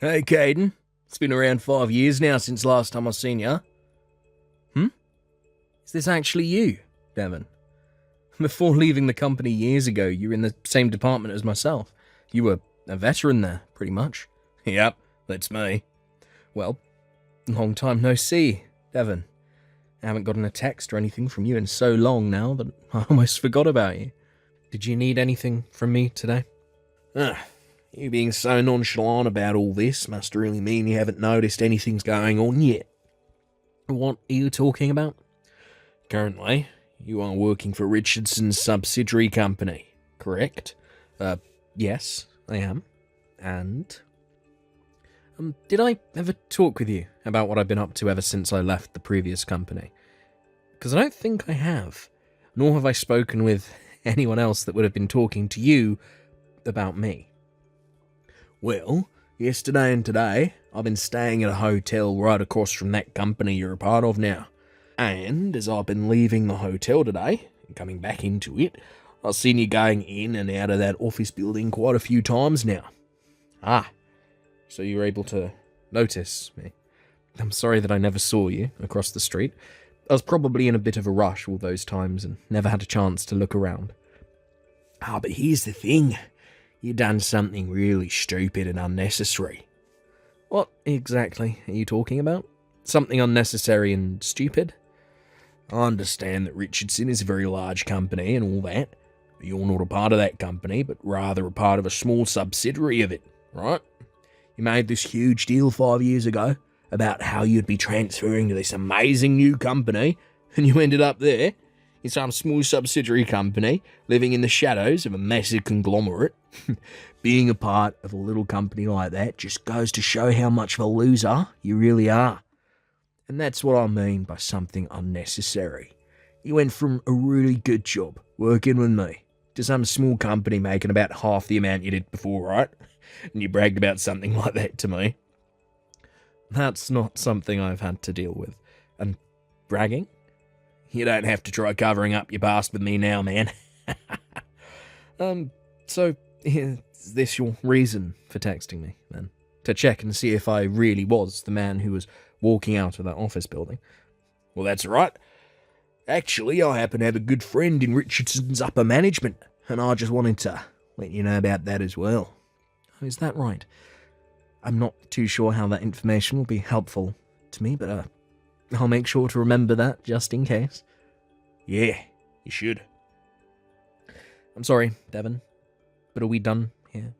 Hey, Caden. It's been around 5 years now since last time I seen ya. Is this actually you, Devon? Before leaving the company years ago, you were in the same department as myself. You were a veteran there, pretty much. Yep, that's me. Well, long time no see, Devon. I haven't gotten a text or anything from you in so long now that I almost forgot about you. Did you need anything from me today? You being so nonchalant about all this must really mean you haven't noticed anything's going on yet. What are you talking about? Currently, you are working for Richardson's subsidiary company, correct? Yes, I am. And? Did I ever talk with you about what I've been up to ever since I left the previous company? Because I don't think I have. Nor have I spoken with anyone else that would have been talking to you about me. Well, yesterday and today, I've been staying at a hotel right across from that company you're a part of now. And as I've been leaving the hotel today, and coming back into it, I've seen you going in and out of that office building quite a few times now. So you were able to notice me. I'm sorry that I never saw you across the street. I was probably in a bit of a rush all those times and never had a chance to look around. But here's the thing. You done something really stupid and unnecessary. What exactly are you talking about? Something unnecessary and stupid? I understand that Richardson is a very large company and all that, but you're not a part of that company, but rather a part of a small subsidiary of it, right? You made this huge deal 5 years ago about how you'd be transferring to this amazing new company, and you ended up there, in some small subsidiary company, living in the shadows of a massive conglomerate. Being a part of a little company like that just goes to show how much of a loser you really are. And that's what I mean by something unnecessary. You went from a really good job working with me to some small company making about half the amount you did before, right? And you bragged about something like that to me. That's not something I've had to deal with. And bragging? You don't have to try covering up your past with me now, man. So is this your reason for texting me, then? To check and see if I really was the man who was walking out of that office building? Well, that's right. Actually, I happen to have a good friend in Richardson's upper management, and I just wanted to let you know about that as well. Oh, is that right? I'm not too sure how that information will be helpful to me, but I'll make sure to remember that just in case. Yeah, you should. I'm sorry, Devon, but are we done here?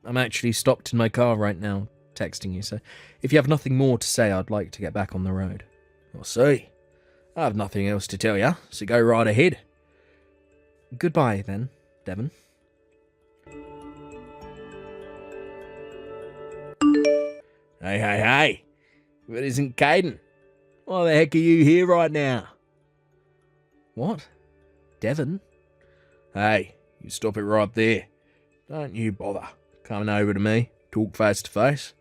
I'm actually stopped in my car right now, texting you, so if you have nothing more to say, I'd like to get back on the road. I see. I have nothing else to tell you, so go right ahead. Goodbye, then, Devon. Hey, if it isn't Caden, why the heck are you here right now? What? Devon? Hey, you stop it right there. Don't you bother coming over to me, talk face to face.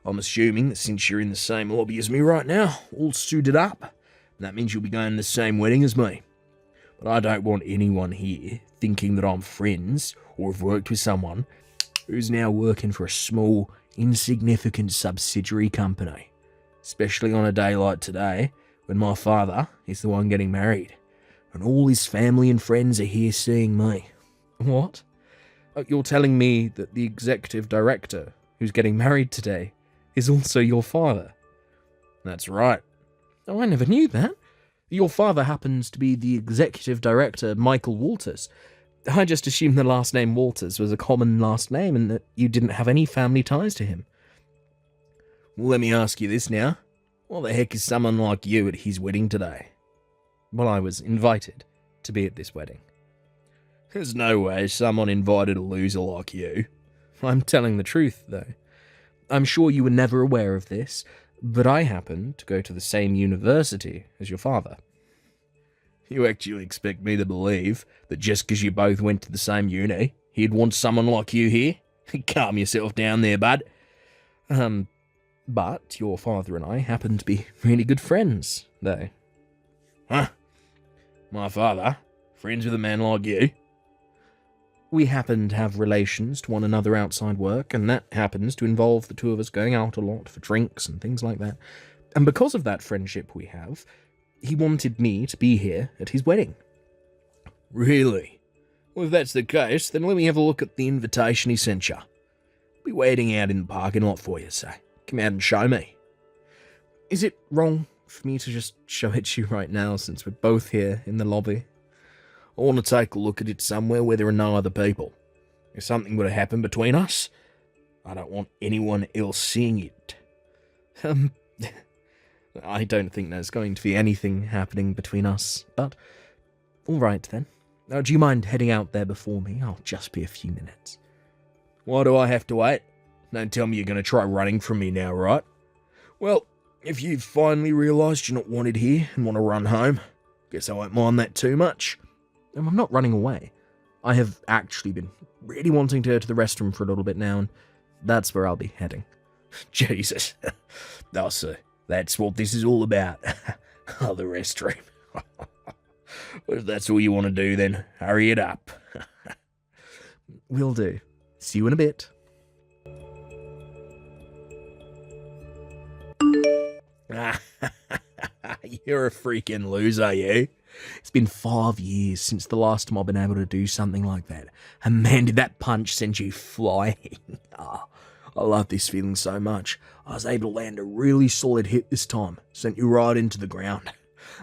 I'm assuming that since you're in the same lobby as me right now, all suited up, that means you'll be going to the same wedding as me. But I don't want anyone here thinking that I'm friends or have worked with someone who's now working for a small, insignificant subsidiary company. Especially on a day like today, when my father is the one getting married, and all his family and friends are here seeing me. What? You're telling me that the executive director who's getting married today is also your father? That's right. Oh, I never knew that. Your father happens to be the executive director, Michael Walters. I just assumed the last name Walters was a common last name and that you didn't have any family ties to him. Well, let me ask you this now. What the heck is someone like you at his wedding today? Well, I was invited to be at this wedding. There's no way someone invited a loser like you. I'm telling the truth, though. I'm sure you were never aware of this, but I happen to go to the same university as your father. You actually expect me to believe that just because you both went to the same uni, he'd want someone like you here? Calm yourself down there, bud. But your father and I happen to be really good friends, though. Huh? My father? Friends with a man like you? we happen to have relations to one another outside work, and that happens to involve the two of us going out a lot for drinks and things like that. And because of that friendship we have, he wanted me to be here at his wedding. Really? Well, if that's the case, then let me have a look at the invitation he sent you. I'll be waiting out in the parking lot for you, so come out and show me. Is it wrong for me to just show it to you right now, since we're both here in the lobby? I want to take a look at it somewhere where there are no other people. If something were to happen between us, I don't want anyone else seeing it. I don't think there's going to be anything happening between us, but alright then. Do you mind heading out there before me? I'll just be a few minutes. Why do I have to wait? Don't tell me you're going to try running from me now, right? Well, if you've finally realised you're not wanted here and want to run home, guess I won't mind that too much. I'm not running away. I have actually been really wanting to go to the restroom for a little bit now, and that's where I'll be heading. Jesus. Oh, sir, that's what this is all about. Oh, the restroom. Well, if that's all you want to do, then hurry it up. Will do. See you in a bit. You're a freaking loser, you. It's been 5 years since the last time I've been able to do something like that. And man, did that punch send you flying. Oh, I love this feeling so much. I was able to land a really solid hit this time. Sent you right into the ground.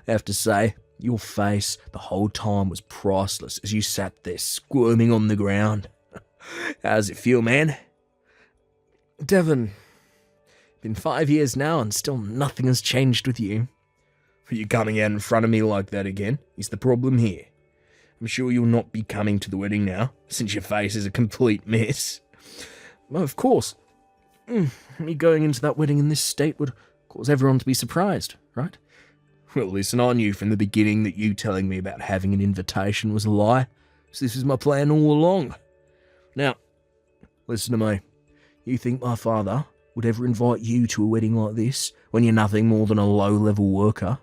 I have to say, your face the whole time was priceless as you sat there squirming on the ground. How's it feel, man? Devon, been 5 years now and still nothing has changed with you. Are you coming out in front of me like that again? Is the problem here? I'm sure you'll not be coming to the wedding now, since your face is a complete mess. Well, of course. Me going into that wedding in this state would cause everyone to be surprised, right? Well, listen, I knew from the beginning that you telling me about having an invitation was a lie, so this was my plan all along. Now, listen to me. You think my father would ever invite you to a wedding like this when you're nothing more than a low-level worker?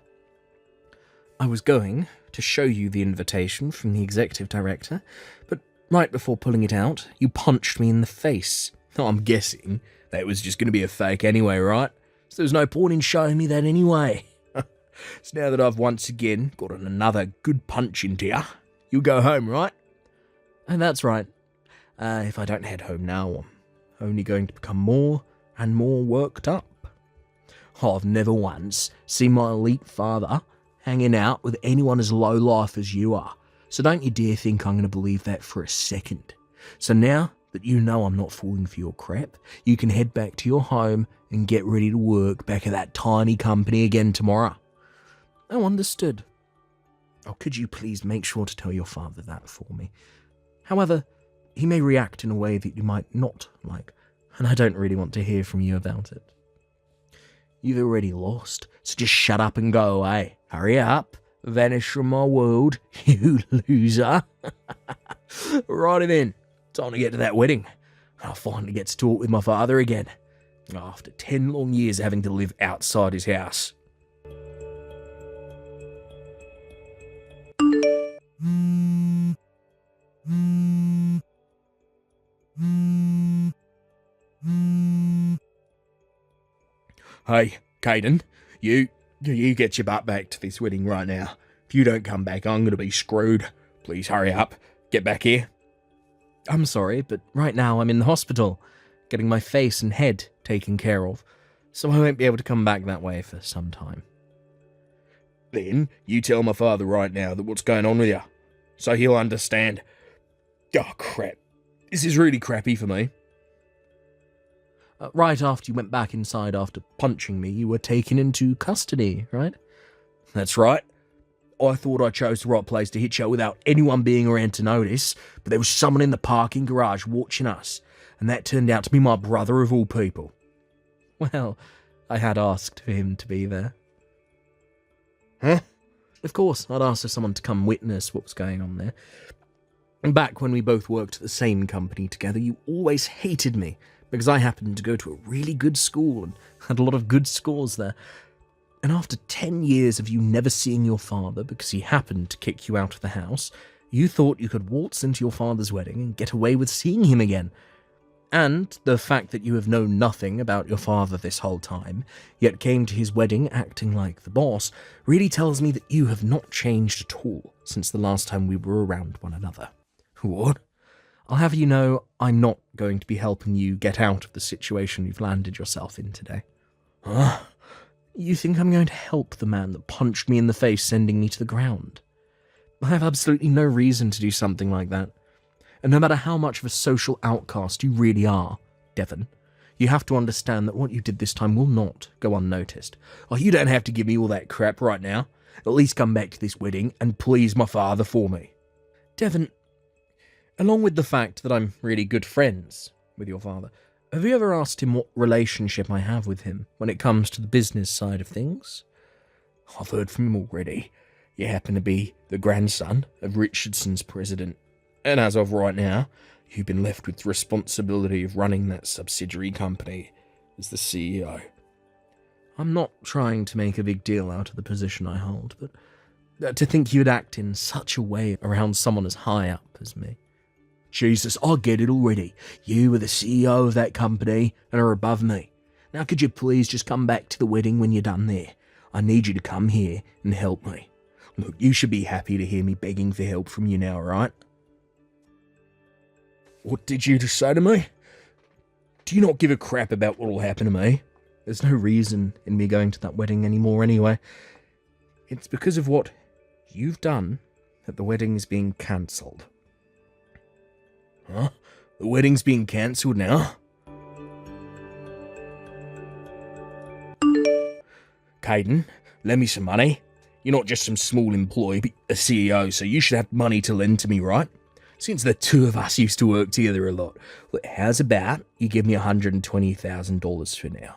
I was going to show you the invitation from the executive director, but right before pulling it out, you punched me in the face. Oh, I'm guessing that was just going to be a fake anyway, right? So there's no point in showing me that anyway. So now that I've once again gotten another good punch into you, you'll go home, right? And that's right. If I don't head home now, I'm only going to become more and more worked up. I've never once seen my elite father hanging out with anyone as low life as you are, so don't you dare think I'm going to believe that for a second. So now that you know I'm not falling for your crap, you can head back to your home and get ready to work back at that tiny company again tomorrow. Oh, understood. Oh, could you please make sure to tell your father that for me? However, he may react in a way that you might not like, and I don't really want to hear from you about it. You've already lost, so just shut up and go away. Hurry up. Vanish from my world, you loser. Righty then. Time to get to that wedding. I'll finally get to talk with my father again. After 10 long years having to live outside his house. Hey, Caden, you get your butt back to this wedding right now. If you don't come back, I'm going to be screwed. Please hurry up. Get back here. I'm sorry, but right now I'm in the hospital, getting my face and head taken care of, so I won't be able to come back that way for some time. Then you tell my father right now that what's going on with you, so he'll understand. Oh, crap. This is really crappy for me. Right after you went back inside after punching me, you were taken into custody, right? That's right. I thought I chose the right place to hit you without anyone being around to notice, but there was someone in the parking garage watching us, and that turned out to be my brother of all people. Well, I had asked for him to be there. Huh? Of course, I'd asked for someone to come witness what was going on there. And back when we both worked at the same company together, you always hated me, because I happened to go to a really good school and had a lot of good scores there. And after 10 years of you never seeing your father because he happened to kick you out of the house, You thought you could waltz into your father's wedding and get away with seeing him again. And the fact that you have known nothing about your father this whole time, yet came to his wedding acting like the boss, really tells me that you have not changed at all since the last time we were around one another. What? I'll have you know I'm not going to be helping you get out of the situation you've landed yourself in today. Huh? You think I'm going to help the man that punched me in the face, sending me to the ground? I have absolutely no reason to do something like that. And no matter how much of a social outcast you really are, Devon, you have to understand that what you did this time will not go unnoticed. Oh, you don't have to give me all that crap right now. At least come back to this wedding and please my father for me. Devon, along with the fact that I'm really good friends with your father, have you ever asked him what relationship I have with him when it comes to the business side of things? I've heard from him already. You happen to be the grandson of Richardson's president. And as of right now, you've been left with the responsibility of running that subsidiary company as the CEO. I'm not trying to make a big deal out of the position I hold, but to think you'd act in such a way around someone as high up as me. Jesus, I get it already. You are the CEO of that company and are above me. Now could you please just come back to the wedding when you're done there? I need you to come here and help me. Look, you should be happy to hear me begging for help from you now, right? What did you just say to me? Do you not give a crap about what'll happen to me? There's no reason in me going to that wedding anymore anyway. It's because of what you've done that the wedding is being cancelled. Huh? The wedding's being cancelled now? Caden, lend me some money. You're not just some small employee, but a CEO, so you should have money to lend to me, right? Since the two of us used to work together a lot. Look, how's about you give me $120,000 for now?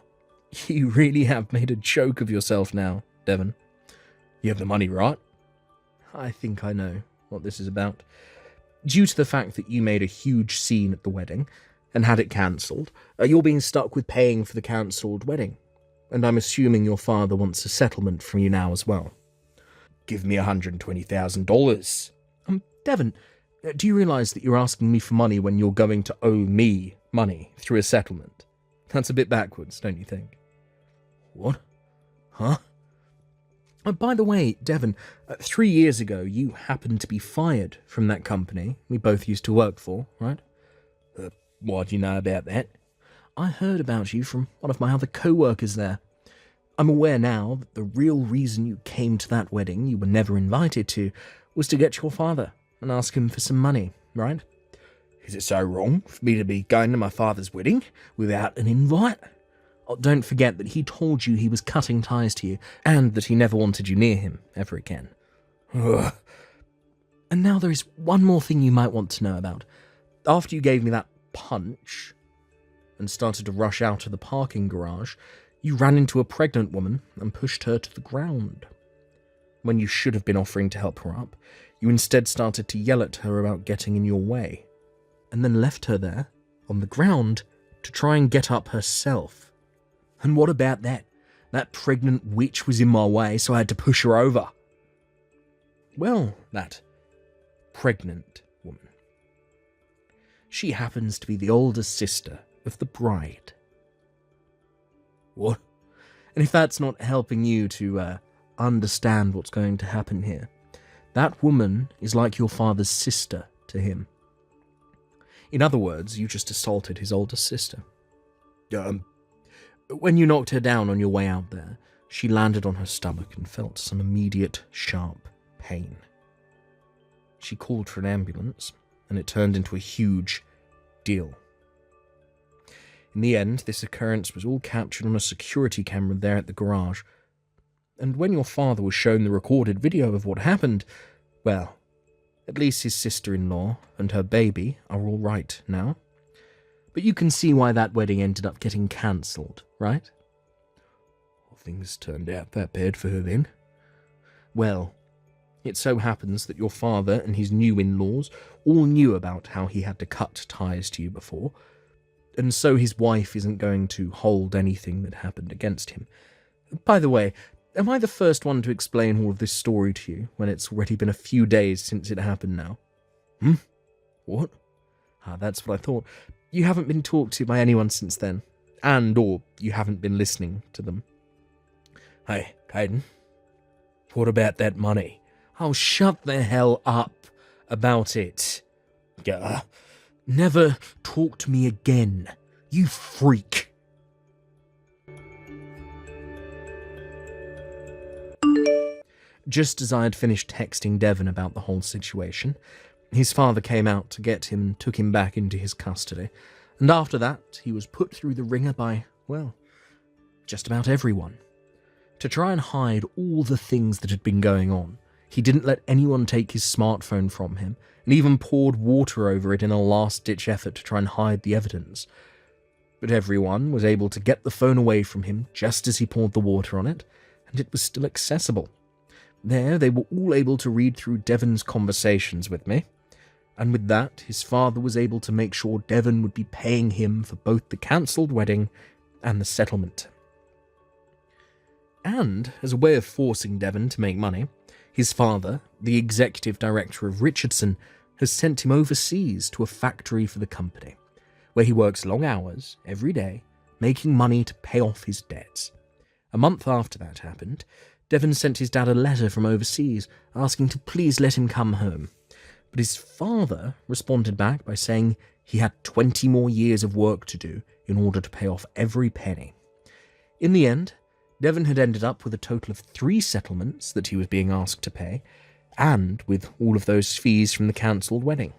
You really have made a joke of yourself now, Devon. You have the money, right? I think I know what this is about. Due to the fact that you made a huge scene at the wedding and had it cancelled, you're being stuck with paying for the cancelled wedding. And I'm assuming your father wants a settlement from you now as well. Give me $120,000. Devon, do you realise that you're asking me for money when you're going to owe me money through a settlement? That's a bit backwards, don't you think? What? Huh? By the way, Devon, 3 years ago you happened to be fired from that company we both used to work for, right? Why do you know about that? I heard about you from one of my other co-workers there. I'm aware now that the real reason you came to that wedding you were never invited to was to get your father and ask him for some money, right? Is it so wrong for me to be going to my father's wedding without an invite? Oh, don't forget that he told you he was cutting ties to you and that he never wanted you near him ever again. Ugh. And now there is one more thing you might want to know about. After you gave me that punch and started to rush out of the parking garage, you ran into a pregnant woman and pushed her to the ground. When you should have been offering to help her up, you instead started to yell at her about getting in your way, and then left her there, on the ground, to try and get up herself. And what about that? That pregnant witch was in my way, so I had to push her over. Well, that pregnant woman. She happens to be the older sister of the bride. What? And if that's not helping you to understand what's going to happen here, that woman is like your father's sister to him. In other words, you just assaulted his older sister. When you knocked her down on your way out there, she landed on her stomach and felt some immediate, sharp pain. She called for an ambulance, and it turned into a huge deal. In the end, this occurrence was all captured on a security camera there at the garage, and when your father was shown the recorded video of what happened, well, at least his sister-in-law and her baby are all right now. But you can see why that wedding ended up getting cancelled, right? Well, things turned out that bad for her then. Well, it so happens that your father and his new in-laws all knew about how he had to cut ties to you before, and so his wife isn't going to hold anything that happened against him. By the way, am I the first one to explain all of this story to you when it's already been a few days since it happened now? What? Ah, that's what I thought. You haven't been talked to by anyone since then, or you haven't been listening to them. Hey, Caden, what about that money? Oh, shut the hell up about it. Never talk to me again, you freak. Just as I had finished texting Devon about the whole situation, his father came out to get him and took him back into his custody, and after that he was put through the ringer by, well, just about everyone. To try and hide all the things that had been going on, he didn't let anyone take his smartphone from him, and even poured water over it in a last-ditch effort to try and hide the evidence. But everyone was able to get the phone away from him just as he poured the water on it, and it was still accessible. There, they were all able to read through Devon's conversations with me, and with that, his father was able to make sure Devon would be paying him for both the cancelled wedding and the settlement. And, as a way of forcing Devon to make money, his father, the executive director of Richardson, has sent him overseas to a factory for the company, where he works long hours every day, making money to pay off his debts. A month after that happened, Devon sent his dad a letter from overseas asking to please let him come home, but his father responded back by saying he had 20 more years of work to do in order to pay off every penny. In the end, Devon had ended up with a total of 3 settlements that he was being asked to pay, and with all of those fees from the cancelled wedding.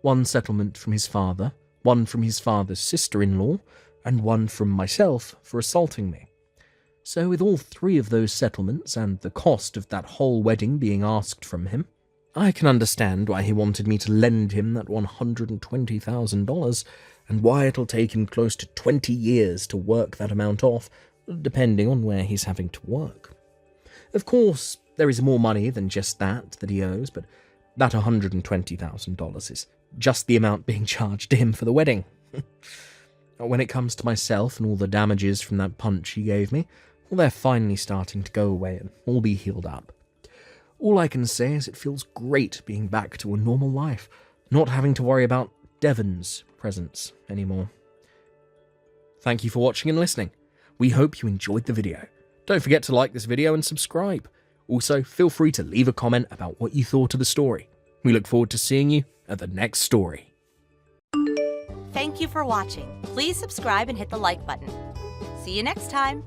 1 settlement from his father, 1 from his father's sister-in-law, and 1 from myself for assaulting me. So with all 3 of those settlements and the cost of that whole wedding being asked from him, I can understand why he wanted me to lend him that $120,000, and why it'll take him close to 20 years to work that amount off, depending on where he's having to work. Of course, there is more money than just that he owes, but that $120,000 is just the amount being charged to him for the wedding. When it comes to myself and all the damages from that punch he gave me, well, they're finally starting to go away and all be healed up. All I can say is it feels great being back to a normal life, not having to worry about Devon's presence anymore. Thank you for watching and listening. We hope you enjoyed the video. Don't forget to like this video and subscribe. Also, feel free to leave a comment about what you thought of the story. We look forward to seeing you at the next story. Thank you for watching. Please subscribe and hit the like button. See you next time.